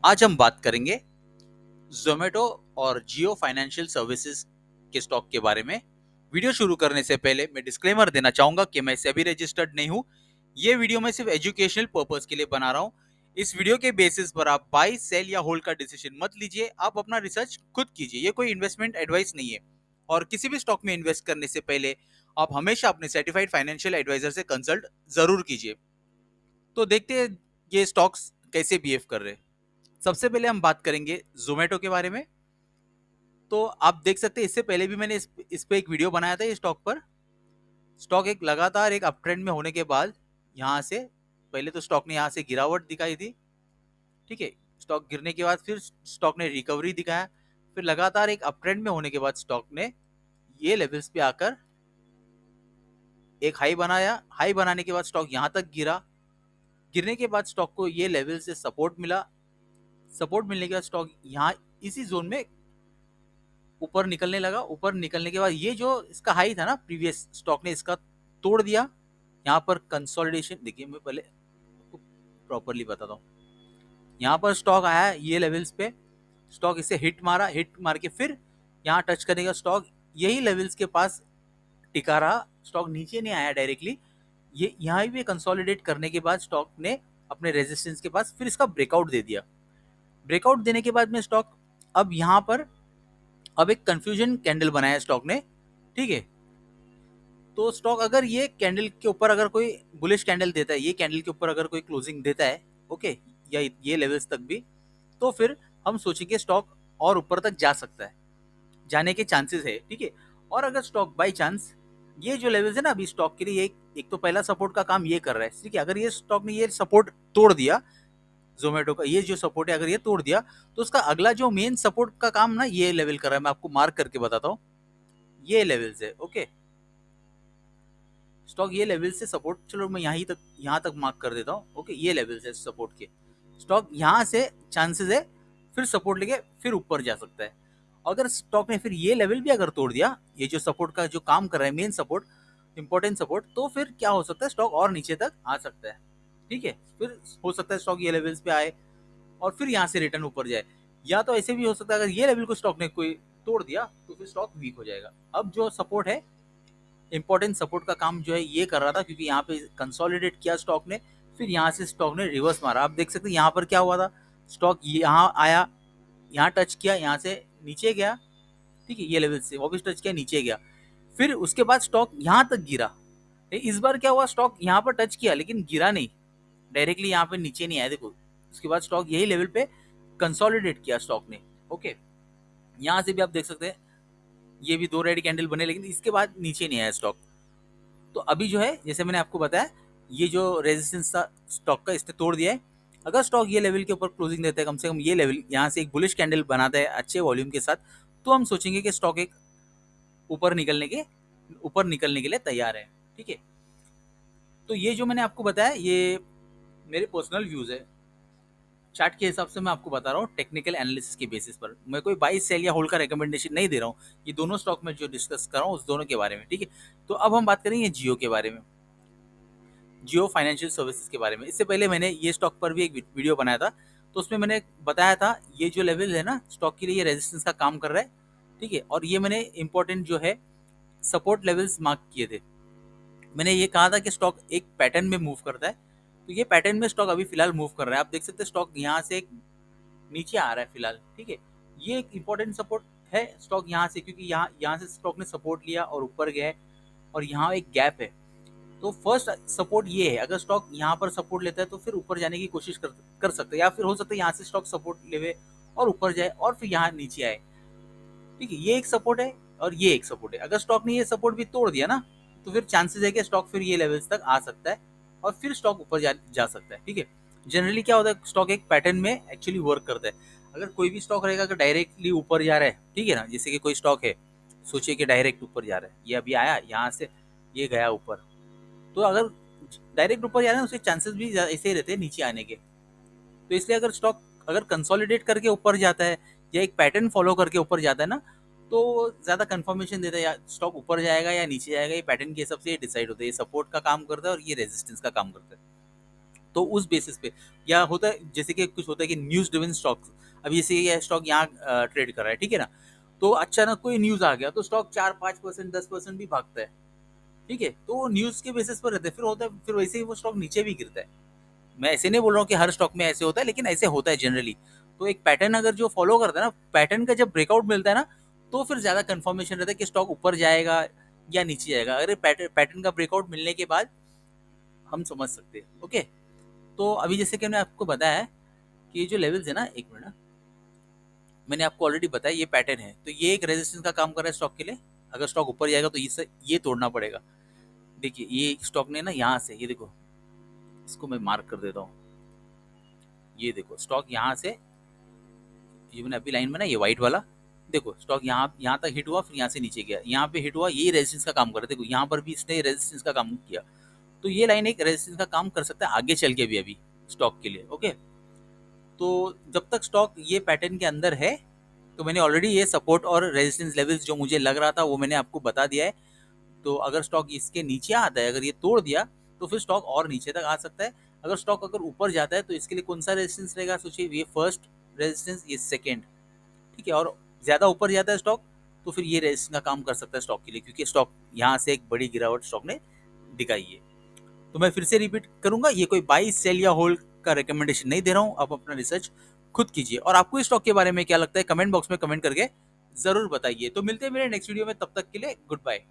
आज हम बात करेंगे जोमेटो और जियो फाइनेंशियल सर्विसेज के स्टॉक के बारे में। वीडियो शुरू करने से पहले मैं डिस्क्लेमर देना चाहूंगा कि मैं सेबी रजिस्टर्ड नहीं हूं। ये वीडियो मैं सिर्फ एजुकेशनल पर्पस के लिए बना रहा हूं। इस वीडियो के बेसिस पर आप बाई सेल या होल्ड का डिसीजन मत लीजिए, आप अपना रिसर्च खुद कीजिए। ये कोई इन्वेस्टमेंट एडवाइस नहीं है और किसी भी स्टॉक में इन्वेस्ट करने से पहले आप हमेशा अपने सर्टिफाइड फाइनेंशियल एडवाइजर से कंसल्ट जरूर कीजिए। तो देखते हैं ये स्टॉक्स कैसे बिहेव कर रहे हैं। सबसे पहले हम बात करेंगे जोमेटो के बारे में। तो आप देख सकते हैं इससे पहले भी मैंने इस पे एक वीडियो बनाया था। ये स्टॉक पर स्टॉक एक लगातार एक अप ट्रेंड में होने के बाद यहाँ से पहले तो स्टॉक ने यहाँ से गिरावट दिखाई थी। ठीक है, स्टॉक गिरने के बाद फिर स्टॉक ने रिकवरी दिखाया। फिर लगातार एक अप ट्रेंड में होने के बाद स्टॉक ने ये लेवल्स पे आकर एक हाई बनाया। हाई बनाने के बाद स्टॉक यहाँ तक गिरा। गिरने के बाद स्टॉक को ये लेवल से सपोर्ट मिला। सपोर्ट मिलने के बाद स्टॉक यहाँ इसी जोन में ऊपर निकलने लगा। ऊपर निकलने के बाद ये जो इसका हाई था ना प्रीवियस, स्टॉक ने इसका तोड़ दिया। यहाँ पर कंसोलिडेशन देखिए, मैं पहले प्रॉपरली बताता हूँ। यहाँ पर स्टॉक आया ये लेवल्स पे, स्टॉक इसे हिट मारा। हिट मार के फिर यहाँ टच करने का स्टॉक यही लेवल्स के पास टिका रहा। स्टॉक नीचे नहीं आया डायरेक्टली। ये यहाँ भी कंसोलिडेट करने के बाद स्टॉक ने अपने रेजिस्टेंस के पास फिर इसका ब्रेकआउट दे दिया। ब्रेकआउट देने के बाद में स्टॉक अब यहाँ पर अब एक कंफ्यूजन कैंडल बनाया स्टॉक ने। ठीक है, तो स्टॉक अगर ये कैंडल के ऊपर अगर कोई बुलिश कैंडल देता है, ये कैंडल के ऊपर अगर कोई क्लोजिंग देता है, ओके, या ये लेवल्स तक भी, तो फिर हम सोचेंगे स्टॉक और ऊपर तक जा सकता है, जाने के चांसेस है। ठीक है, और अगर स्टॉक बाई चांस ये जो लेवल्स है ना अभी स्टॉक के लिए, एक तो पहला सपोर्ट का काम ये कर रहा है। ठीक है, अगर ये स्टॉक ने ये सपोर्ट तोड़ दिया, जोमेटो का ये जो सपोर्ट है अगर ये तोड़ दिया, तो उसका अगला जो मेन सपोर्ट का काम ना ये लेवल कर रहा है। मैं आपको मार्क करके बताता हूँ, ये लेवल्स है। ओके, स्टॉक ये लेवल से सपोर्ट, चलो मैं यहाँ तक मार्क कर देता हूँ। ओके, ये लेवल्स है सपोर्ट के। स्टॉक यहाँ से चांसेस है फिर सपोर्ट लेके फिर ऊपर जा सकता है। अगर स्टॉक ने फिर ये लेवल भी अगर तोड़ दिया, ये जो सपोर्ट का जो काम कर रहा है मेन सपोर्ट, इंपॉर्टेंट सपोर्ट, तो फिर क्या हो सकता है, स्टॉक और नीचे तक आ सकता है। ठीक है, फिर हो सकता है स्टॉक ये लेवल्स पे आए और फिर यहाँ से रिटर्न ऊपर जाए। या तो ऐसे भी हो सकता है अगर ये लेवल को स्टॉक ने कोई तोड़ दिया तो फिर स्टॉक वीक हो जाएगा। अब जो सपोर्ट है, इंपॉर्टेंट सपोर्ट का काम जो है ये कर रहा था, क्योंकि यहाँ पे कंसोलिडेट किया स्टॉक ने, फिर यहाँ से स्टॉक ने रिवर्स मारा। आप देख सकते हैं यहाँ पर क्या हुआ था, स्टॉक यहाँ आया, यहाँ टच किया, यहाँ से नीचे गया। ठीक है, ये लेवल से वापस टच किया, नीचे गया, फिर उसके बाद स्टॉक यहाँ तक गिरा। इस बार क्या हुआ, स्टॉक यहाँ पर टच किया लेकिन गिरा नहीं, डायरेक्टली यहाँ पे नीचे नहीं आया। देखो, उसके बाद स्टॉक यही लेवल पे कंसोलिडेट किया स्टॉक ने। ओके, यहाँ से भी आप देख सकते हैं ये भी दो रेड कैंडल बने, लेकिन इसके बाद नीचे नहीं आया स्टॉक। तो अभी जो है जैसे मैंने आपको बताया, ये जो रेजिस्टेंस था स्टॉक का इसने तोड़ दिया है। अगर स्टॉक ये लेवल के ऊपर क्लोजिंग देता है, कम से कम ये लेवल यहाँ से एक बुलिश कैंडल बनाता है अच्छे वॉल्यूम के साथ, तो हम सोचेंगे कि स्टॉक एक ऊपर निकलने के लिए तैयार है। ठीक है, तो ये जो मैंने आपको बताया ये मेरे पर्सनल व्यूज है। चार्ट के हिसाब से मैं आपको बता रहा हूँ, टेक्निकल एनालिसिस के बेसिस पर। मैं कोई बाई सेल या होल्ड का रिकमेंडेशन नहीं दे रहा हूँ। ये दोनों स्टॉक में जो डिस्कस कर रहा हूँ उस दोनों के बारे में। ठीक है, तो अब हम बात करेंगे जियो के बारे में, जियो फाइनेंशियल सर्विसेज के बारे में। इससे पहले मैंने ये स्टॉक पर भी एक वीडियो बनाया था, तो उसमें मैंने बताया था ये जो लेवल है ना स्टॉक के लिए, ये रेजिस्टेंस का काम कर रहा है। ठीक है, और ये मैंने इंपॉर्टेंट जो है सपोर्ट लेवल्स मार्क किए थे। मैंने ये कहा था कि स्टॉक एक पैटर्न में मूव करता है, तो ये पैटर्न में स्टॉक अभी फिलहाल मूव कर रहा है। आप देख सकते हैं स्टॉक यहाँ से एक नीचे आ रहा है फिलहाल। ठीक है, ये एक इंपॉर्टेंट सपोर्ट है स्टॉक यहाँ से, क्योंकि यहाँ से स्टॉक ने सपोर्ट लिया और ऊपर गया है, और यहाँ एक गैप है। तो फर्स्ट सपोर्ट ये है, अगर स्टॉक यहाँ पर सपोर्ट लेता है तो फिर ऊपर जाने की कोशिश कर सकते हैं, या फिर हो सकता है यहाँ से स्टॉक सपोर्ट लेवे और ऊपर जाए और फिर यहाँ नीचे आए। ठीक है, ये एक सपोर्ट है और ये एक सपोर्ट है। अगर स्टॉक ने ये सपोर्ट भी तोड़ दिया ना, तो फिर चांसेस है कि स्टॉक फिर ये लेवल्स तक आ सकता है और फिर स्टॉक ऊपर जा सकता है। ठीक है, जनरली क्या होता है, स्टॉक एक पैटर्न में एक्चुअली वर्क करता है। अगर कोई भी स्टॉक रहेगा अगर डायरेक्टली ऊपर जा रहा है, ठीक है ना, जैसे कि कोई स्टॉक है, सोचिए कि डायरेक्ट ऊपर जा रहा है, ये अभी आया यहाँ से, ये गया ऊपर, तो अगर डायरेक्ट ऊपर जा रहे हैं उसके चांसेस भी ऐसे ही रहते हैं नीचे आने के। तो इसलिए अगर स्टॉक अगर कंसोलिडेट करके ऊपर जाता है या एक पैटर्न फॉलो करके ऊपर जाता है ना, तो ज्यादा कंफर्मेशन देता है या स्टॉक ऊपर जाएगा या नीचे जाएगा, ये पैटर्न के हिसाब से ये डिसाइड होता है। ये सपोर्ट का काम करता है और ये रेजिस्टेंस का काम करता है। तो उस बेसिस पे, या होता है जैसे कि कुछ होता है कि न्यूज ड्रिवन स्टॉक्स, अभी जैसे ये स्टॉक यहाँ ट्रेड कर रहा है, ठीक है ना, तो अचानक कोई न्यूज आ गया तो स्टॉक 4-5%, 10% भी भागता है, ठीक है, तो न्यूज के बेसिस पर रहता है, फिर होता है फिर वैसे ही वो स्टॉक नीचे भी गिरता है। मैं ऐसे नहीं बोल रहा हूँ कि हर स्टॉक में ऐसे होता है, लेकिन ऐसे होता है जनरली। तो एक पैटर्न अगर जो फॉलो करता है ना, पैटर्न का जब ब्रेकआउट मिलता है ना, तो फिर ज्यादा कंफर्मेशन रहता है कि स्टॉक ऊपर जाएगा या नीचे जाएगा। अगर पैटर्न का ब्रेकआउट मिलने के बाद हम समझ सकते हैं। ओके, तो अभी जैसे कि मैंने आपको बताया है कि ये जो लेवल्स है ना, एक मिनट ना, मैंने आपको ऑलरेडी बताया ये पैटर्न है, तो ये एक रेजिस्टेंस का काम कर रहा है स्टॉक के लिए। अगर स्टॉक ऊपर जाएगा तो ये तोड़ना पड़ेगा। देखिए ये स्टॉक ने ना यहाँ से, ये देखो, इसको मैं मार्क कर देता हूँ, ये देखो स्टॉक यहाँ से, ये मैंने अभी लाइन में ना ये व्हाइट वाला, देखो स्टॉक यहाँ यहाँ तक हिट हुआ, फिर यहाँ से नीचे गया, यहाँ पे हिट हुआ, ये रेजिस्टेंस का काम कर रहा है। देखो यहाँ पर भी इसने रेजिस्टेंस का काम किया, तो ये लाइन एक रेजिस्टेंस का काम कर सकता है आगे चल के भी अभी स्टॉक के लिए। ओके, तो जब तक स्टॉक ये पैटर्न के अंदर है, तो मैंने ऑलरेडी ये सपोर्ट और रेजिस्टेंस लेवल्स जो मुझे लग रहा था वो मैंने आपको बता दिया है। तो अगर स्टॉक इसके नीचे आता है, अगर ये तोड़ दिया, तो फिर स्टॉक और नीचे तक आ सकता है। अगर स्टॉक अगर ऊपर जाता है तो इसके लिए कौन सा रेजिस्टेंस रहेगा, सोचिए, ये फर्स्ट रेजिस्टेंस, ये सेकेंड, ठीक है, और ज्यादा ऊपर जाता है स्टॉक, तो फिर ये रेजिस्टेंस का काम कर सकता है स्टॉक के लिए, क्योंकि स्टॉक यहाँ से एक बड़ी गिरावट स्टॉक ने दिखाई है। तो मैं फिर से रिपीट करूंगा, ये कोई बाई सेल या होल्ड का रिकमेंडेशन नहीं दे रहा हूं, आप अपना रिसर्च खुद कीजिए। और आपको इस स्टॉक के बारे में क्या लगता है, कमेंट बॉक्स में कमेंट करके जरूर बताइए। तो मिलते हैं मेरे नेक्स्ट वीडियो में, तब तक के लिए गुड बाय।